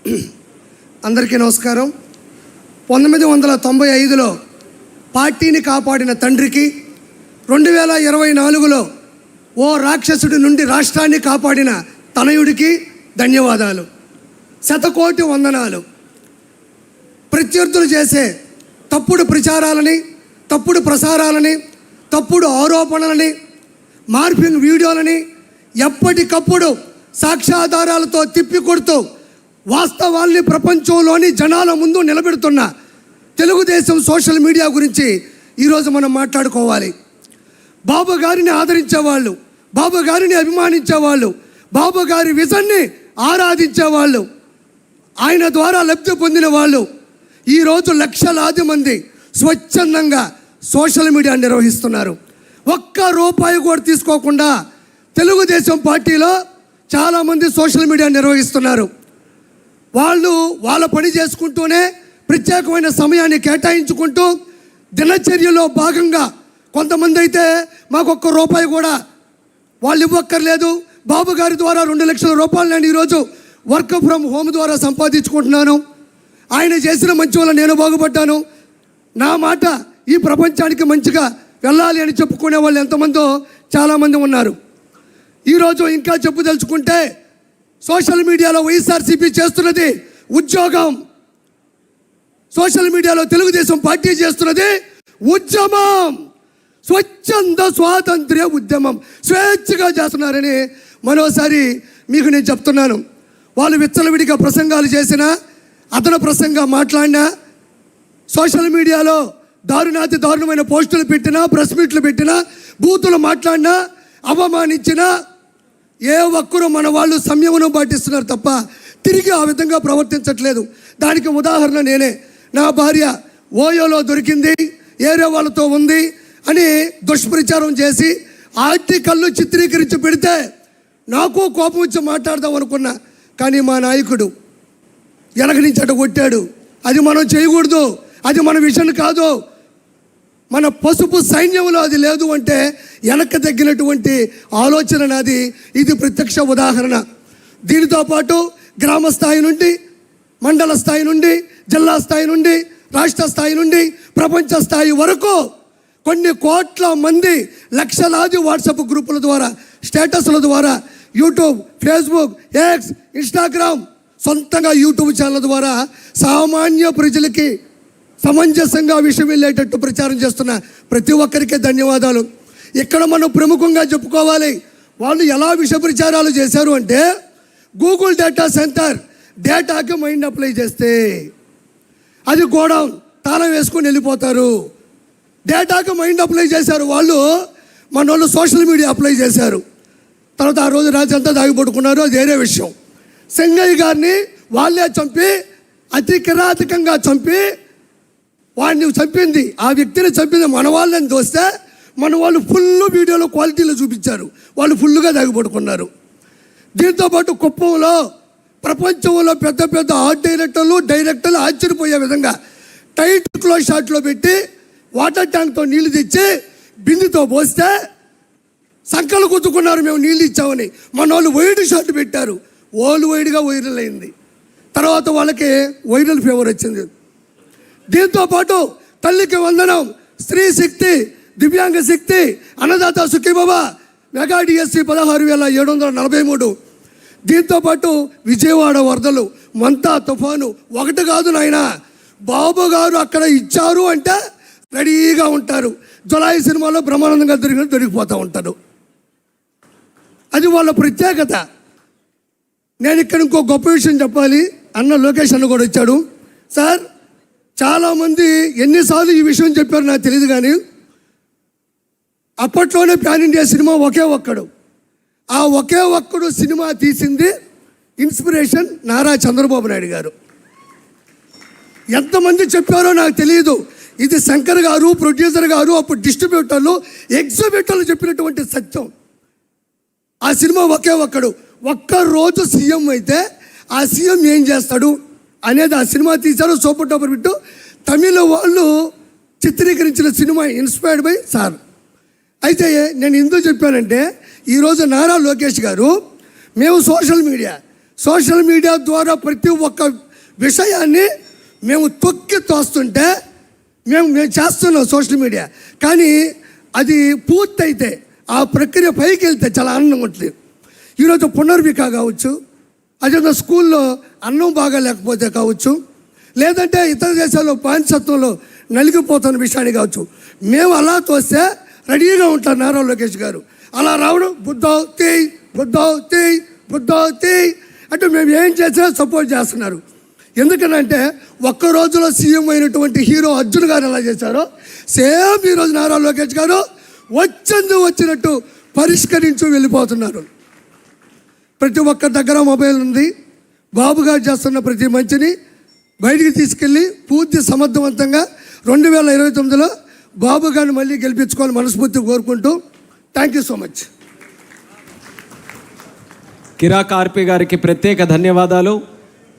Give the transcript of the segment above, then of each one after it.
అందరికీ నమస్కారం. 1995లో పార్టీని కాపాడిన తండ్రికి, 2024లో ఓ రాక్షసుడి నుండి రాష్ట్రాన్ని కాపాడిన తనయుడికి ధన్యవాదాలు. శతకోటి వందనాలు. ప్రత్యర్థులు చేసే తప్పుడు ప్రచారాలని, తప్పుడు ప్రసారాలని, తప్పుడు ఆరోపణలని, మార్ఫింగ్ వీడియోలని ఎప్పటికప్పుడు సాక్ష్యాధారాలతో తిప్పికొడుతూ వాస్తవాల్ని ప్రపంచంలోని జనాల ముందు నిలబెడుతున్న తెలుగుదేశం సోషల్ మీడియా గురించి ఈరోజు మనం మాట్లాడుకోవాలి. బాబు గారిని ఆదరించేవాళ్ళు, బాబు గారిని అభిమానించేవాళ్ళు, బాబు గారి విజన్ని ఆరాధించేవాళ్ళు, ఆయన ద్వారా లబ్ధి పొందిన వాళ్ళు ఈరోజు లక్షలాది మంది స్వచ్ఛందంగా సోషల్ మీడియా నిర్వహిస్తున్నారు. ఒక్క రూపాయి కూడా తీసుకోకుండా తెలుగుదేశం పార్టీలో చాలామంది సోషల్ మీడియా నిర్వహిస్తున్నారు. వాళ్ళు వాళ్ళ పని చేసుకుంటూనే ప్రత్యేకమైన సమయాన్ని కేటాయించుకుంటూ దినచర్యలో భాగంగా కొంతమంది అయితే మాకు ఒక్క రూపాయి కూడా వాళ్ళు ఇవ్వక్కర్లేదు, బాబు గారి ద్వారా 2 లక్షల రూపాయలు నేను ఈరోజు వర్క్ ఫ్రమ్ హోమ్ ద్వారా సంపాదించుకుంటున్నాను, ఆయన చేసిన మంచి వల్ల నేను బాగుపడ్డాను, నా మాట ఈ ప్రపంచానికి మంచిగా వెళ్ళాలి అని చెప్పుకునే వాళ్ళు ఎంతమందో చాలామంది ఉన్నారు. ఈరోజు ఇంకా తెలుసుకుంటే సోషల్ మీడియాలో వైఎస్ఆర్సీపీ చేస్తున్నది ఉద్యోగం, సోషల్ మీడియాలో తెలుగుదేశం పార్టీ చేస్తున్నది ఉద్యమం, స్వచ్ఛంద స్వాతంత్ర్య ఉద్యమం, స్వేచ్ఛగా చేస్తున్నారని మరోసారి మీకు నేను చెప్తున్నాను. వాళ్ళు విచ్చలవిడిగా ప్రసంగాలు చేసినా, అతను ప్రసంగా మాట్లాడినా, సోషల్ మీడియాలో దారుణాతి దారుణమైన పోస్టులు పెట్టినా, ప్రెస్ మీట్లు పెట్టినా, బూతులు మాట్లాడినా, అవమానించినా ఏ ఒక్కరూ మన వాళ్ళు సంయమనం పాటిస్తున్నారు తప్ప తిరిగి ఆ విధంగా ప్రవర్తించట్లేదు. దానికి ఉదాహరణ నేనే. నా భార్య ఓయోలో దొరికింది, ఏరే వాళ్ళతో ఉంది అని దుష్ప్రచారం చేసి ఆర్టికల్లు చిత్రీకరించి పెడితే నాకు కోపం వచ్చి మాట్లాడదాం అనుకున్నా. కానీ మా నాయకుడు వెనక నుంచి అటు కొట్టాడు. అది మనం చేయకూడదు, అది మన విషయం కాదు, మన పసుపు సైన్యంలో అది లేదు అంటే వెనక్కి తగ్గినటువంటి ఆలోచన నాది. ఇది ప్రత్యక్ష ఉదాహరణ. దీనితో పాటు గ్రామ స్థాయి నుండి, మండల స్థాయి నుండి, జిల్లా స్థాయి నుండి, రాష్ట్ర స్థాయి నుండి, ప్రపంచ స్థాయి వరకు కొన్ని కోట్ల మంది లక్షలాది వాట్సాప్ గ్రూపుల ద్వారా, స్టేటస్ల ద్వారా, యూట్యూబ్, ఫేస్బుక్, ఎక్స్, ఇన్స్టాగ్రామ్, సొంతంగా యూట్యూబ్ ఛానల్ ద్వారా సామాన్య ప్రజలకి సమంజసంగా విషయం వెళ్ళేటట్టు ప్రచారం చేస్తున్న ప్రతి ఒక్కరికి ధన్యవాదాలు. ఇక్కడ మనం ప్రముఖంగా చెప్పుకోవాలి. వాళ్ళు ఎలా విష ప్రచారాలు చేశారు అంటే, గూగుల్ డేటా సెంటర్ డేటాకి మైండ్ అప్లై చేస్తే అది గోడౌన్ తాళం వేసుకొని వెళ్ళిపోతారు. డేటాకి మైండ్ అప్లై చేశారు వాళ్ళు, మన వాళ్ళు సోషల్ మీడియా అప్లై చేశారు. తర్వాత ఆ రోజు రాత్రి అంతా దాగిపడుకున్నారు, అది వేరే విషయం. సింగయ్య గారిని వాళ్ళే చంపి, అతి కిరాతకంగా చంపి, వాడిని చంపింది, ఆ వ్యక్తిని చంపింది మన వాళ్ళని దోస్తే మన వాళ్ళు ఫుల్ వీడియోలో క్వాలిటీలో చూపించారు, వాళ్ళు ఫుల్గా దాగిపడుకున్నారు. దీంతోపాటు కుప్పంలో ప్రపంచంలో పెద్ద పెద్ద ఆర్ట్ డైరెక్టర్లు ఆశ్చర్యపోయే విధంగా టైట్ క్లోజ్ షాట్లో పెట్టి వాటర్ ట్యాంక్తో నీళ్లు తెచ్చి బిందుతో పోస్తే సంకలు గుద్దుకున్నారు, మేము నీళ్ళు ఇచ్చామని. మన వాళ్ళు వైడ్ షాట్ పెట్టారు, ఓల్డ్ వైడ్గా వైరల్ అయింది. తర్వాత వాళ్ళకి వైరల్ ఫీవర్ వచ్చింది. దీంతోపాటు తల్లికి వందనం, స్త్రీ శక్తి, దివ్యాంగ శక్తి, అన్నదాత సుఖీబాబా, మెగా డిఎస్సి 16,743. దీంతోపాటు విజయవాడ వరదలు, మంతా తుఫాను, ఒకటి కాదు నాయన, బాబు గారు అక్కడ ఇచ్చారు అంటే రెడీగా ఉంటారు. జులాయి సినిమాలో బ్రహ్మానందంగా దొరికిపోతూ ఉంటారు. అది వాళ్ళ ప్రత్యేకత. నేను ఇక్కడ ఇంకో గొప్ప విషయం చెప్పాలి. అన్న లోకేష్ అన్న కూడా వచ్చాడు. సార్, చాలామంది ఎన్నిసార్లు ఈ విషయం చెప్పారు నాకు తెలియదు, కానీ అప్పట్లోనే ప్యాన్ ఇండియా సినిమా ఒకే ఒక్కడు, ఆ ఒకే ఒక్కడు సినిమా తీసింది ఇన్స్పిరేషన్ నారా చంద్రబాబు నాయుడు గారు. ఎంతమంది చెప్పారో నాకు తెలియదు. ఇది శంకర్ గారు, ప్రొడ్యూసర్ గారు, అప్పుడు డిస్ట్రిబ్యూటర్లు, ఎగ్జిబ్యూటర్లు చెప్పినటువంటి సత్యం. ఆ సినిమా ఒకే ఒక్కడు. ఒక్కరోజు సీఎం అయితే ఆ సీఎం ఏం చేస్తాడు అనేది ఆ సినిమా తీశారు. సూపర్ టూపర్ బిట్టు తమిళ వాళ్ళు చిత్రీకరించిన సినిమా ఇన్స్పైర్డ్ బై సార్. అయితే నేను ఎందుకు చెప్పానంటే, ఈరోజు నారా లోకేష్ గారు మేము సోషల్ మీడియా సోషల్ మీడియా ద్వారా ప్రతి ఒక్క విషయాన్ని మేము తొక్కి తోస్తుంటే మేము చేస్తున్నాం సోషల్ మీడియా. కానీ అది పూర్తయితే ఆ ప్రక్రియ పైకి వెళ్తే చాలా ఆనందంగా ఉంటుంది. ఈరోజు పునర్విక కావచ్చు, అదే స్కూల్లో అన్నం బాగా లేకపోతే కావచ్చు, లేదంటే ఇతర దేశాల్లో బానిసత్వంలో నలిగిపోతున్న విషయాన్ని కావచ్చు, మేము అలా తోస్తే రెడీగా ఉంటారు నారా లోకేష్ గారు. అలా రావడం బుద్ధి అంటే మేము ఏం చేసినా సపోర్ట్ చేస్తున్నారు. ఎందుకనంటే ఒక్క రోజులో సీఎం అయినటువంటి హీరో అర్జున్ గారు ఎలా చేశారో సేమ్ ఈరోజు నారా లోకేష్ గారు వచ్చినట్టు పరిష్కరించు వెళ్ళిపోతున్నారు. ప్రతి ఒక్కరి దగ్గర మొబైల్ ఉంది. బాబు గారు చేస్తున్న ప్రతి మంచిని బయటికి తీసుకెళ్ళి పూర్తి సమర్థవంతంగా 2029లో బాబు గారిని మళ్ళీ గెలిపించుకోవాలని మనస్ఫూర్తిగా కోరుకుంటూ థ్యాంక్ యూ సో మచ్. కిరాక్ ఆర్పి గారికి ప్రత్యేక ధన్యవాదాలు.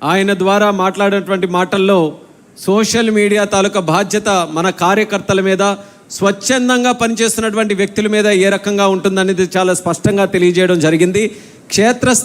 ఆయన ద్వారా మాట్లాడినటువంటి మాటల్లో సోషల్ మీడియా తాలూకా బాధ్యత మన కార్యకర్తల మీద, స్వచ్ఛందంగా పనిచేస్తున్నటువంటి వ్యక్తుల మీద ఏ రకంగా ఉంటుందనేది చాలా స్పష్టంగా తెలియజేయడం జరిగింది. క్షేత్రస్థాయి